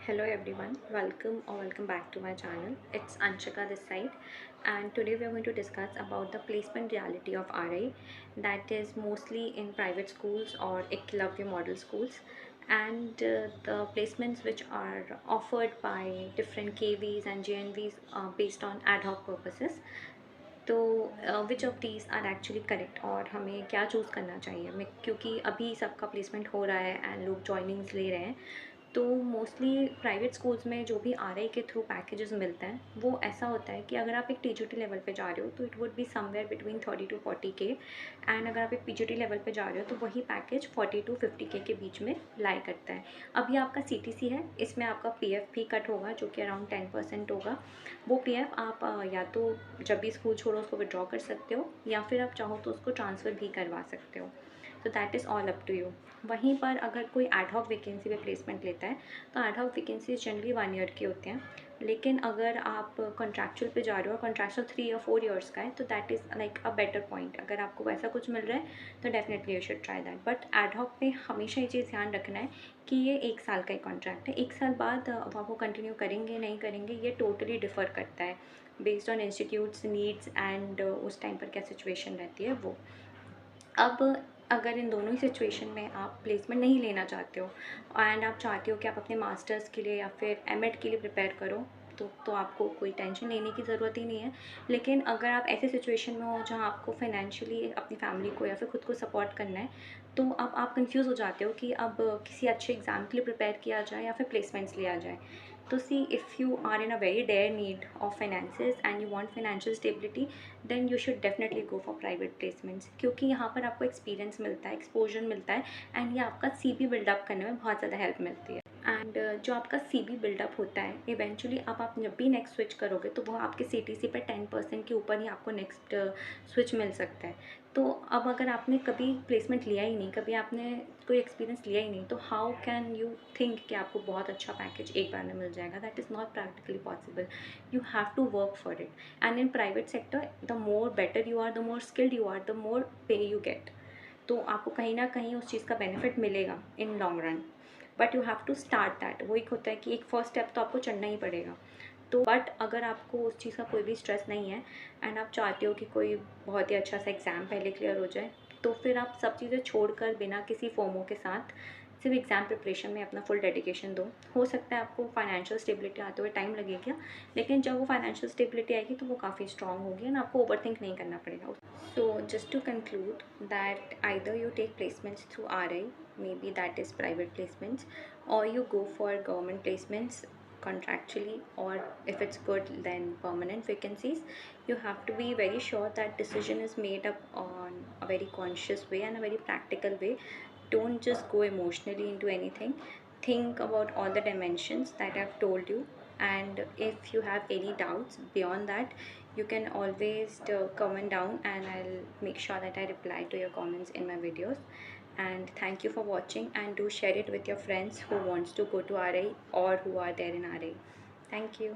Hello everyone, welcome back to my channel. It's Anshika this side, and today we are going to discuss about the placement reality of RI, that is mostly in private schools or Eklavya model schools, and the placements which are offered by different KVs and JNVs based on ad hoc purposes. तो which of these are actually correct और हमें क्या choose करना चाहिए मैं, क्योंकि अभी सबका प्लेसमेंट हो रहा है एंड लोग जॉइनिंग्स ले रहे हैं। तो मोस्टली प्राइवेट स्कूल्स में जो भी आर आई के थ्रू पैकेजेस मिलते हैं वो ऐसा होता है कि अगर आप एक टी लेवल पे जा रहे हो तो it would be somewhere between 30 to 40 के, एंड अगर आप एक पी लेवल पे जा रहे हो तो वही पैकेज 40 to 50 के बीच में लाई करता है। अभी आपका सी है, इसमें आपका PF भी कट होगा जो कि अराउंड 10% होगा। वो PF आप या तो जब भी स्कूल छोड़ो उसको विड्रॉ कर सकते हो या फिर आप चाहो तो उसको ट्रांसफ़र भी करवा सकते हो। तो that is all up to you. वहीं पर अगर कोई एड हॉक वैकेंसी पे प्लेसमेंट लेता है तो ad hoc vacancies generally 1 year की होते हैं, लेकिन अगर आप कॉन्ट्रैक्चुअल पे जा रहे हो और कॉन्ट्रैक्चुअल 3 या 4 ईयर्स का है तो that is like a better point. अगर आपको वैसा कुछ मिल रहा है तो definitely you should try that. But ad hoc पे हमेशा ये चीज़ ध्यान रखना है कि ये 1 साल का ही कॉन्ट्रैक्ट है। 1 साल बाद वो आपको कंटिन्यू करेंगे नहीं करेंगे ये टोटली डिफ़र करता है based on institutes needs and उस टाइम पर क्या सिचुएशन रहती है वो। अब अगर इन दोनों ही सिचुएशन में आप प्लेसमेंट नहीं लेना चाहते हो एंड आप चाहते हो कि आप अपने मास्टर्स के लिए या फिर एमएड के लिए प्रिपेयर करो, तो आपको कोई टेंशन लेने की ज़रूरत ही नहीं है। लेकिन अगर आप ऐसे सिचुएशन में हो जहाँ आपको फाइनेंशियली अपनी फैमिली को या फिर खुद को सपोर्ट करना है, तो अब आप कंफ्यूज हो जाते हो कि अब किसी अच्छे एग्ज़ाम के लिए प्रिपेयर किया जाए या फिर प्लेसमेंट्स लिया जाए। तो see, if you are in a very dire need of finances and you want financial stability, then you should definitely go for private placements, क्योंकि यहाँ पर आपको एक्सपीरियंस मिलता है, एक्सपोजर मिलता है एंड ये आपका CV बिल्डअप करने में बहुत ज़्यादा हेल्प मिलती है। एंड जो आपका CV बिल्डअप होता है इवेंचुअली अब आप जब भी नेक्स्ट स्विच करोगे तो वो आपके CTC पे 10% के ऊपर ही आपको नेक्स्ट स्विच मिल सकता है। तो अब अगर आपने कभी प्लेसमेंट लिया ही नहीं, कभी आपने कोई एक्सपीरियंस लिया ही नहीं, तो हाउ कैन यू थिंक कि आपको बहुत अच्छा पैकेज एक बार में मिल जाएगा? That is not practically possible. You have to work for it, and in private sector the more better you are, the more skilled you are, the more pay you gate. तो आपको कहीं ना कहीं उस चीज़ का बेनिफिट मिलेगा in long run, but you have to start that. वो एक होता है कि एक फ़र्स्ट स्टेप तो आपको चढ़ना ही पड़ेगा। तो बट अगर आपको उस चीज़ का कोई भी स्ट्रेस नहीं है एंड आप चाहते हो कि कोई बहुत ही अच्छा सा एग्ज़ाम पहले क्लियर हो जाए, तो फिर आप सब चीज़ें छोड़कर बिना किसी फोमो के साथ सिर्फ एग्ज़ाम प्रिपरेशन में अपना फुल डेडिकेशन दो। हो सकता है आपको फाइनेंशियल स्टेबिलिटी आते हुए टाइम लगेगा, लेकिन जब वो फाइनेंशियल स्टेबिलिटी आएगी तो वो काफ़ी स्ट्रॉन्ग होगी एंड आपको ओवरथिंक नहीं करना पड़ेगा। So just to conclude that either you take placements through RI, maybe that is private placements, or you go for government placements contractually, or if it's good then permanent vacancies. You have to be very sure that decision is made up on a very conscious way and a very practical way. Don't just go emotionally into anything. Think about all the dimensions that I've told you, and if you have any doubts beyond that, you can always comment down and I'll make sure that I reply to your comments in my videos. And thank you for watching, and do share it with your friends who wants to go to RI or who are there in RI. Thank you.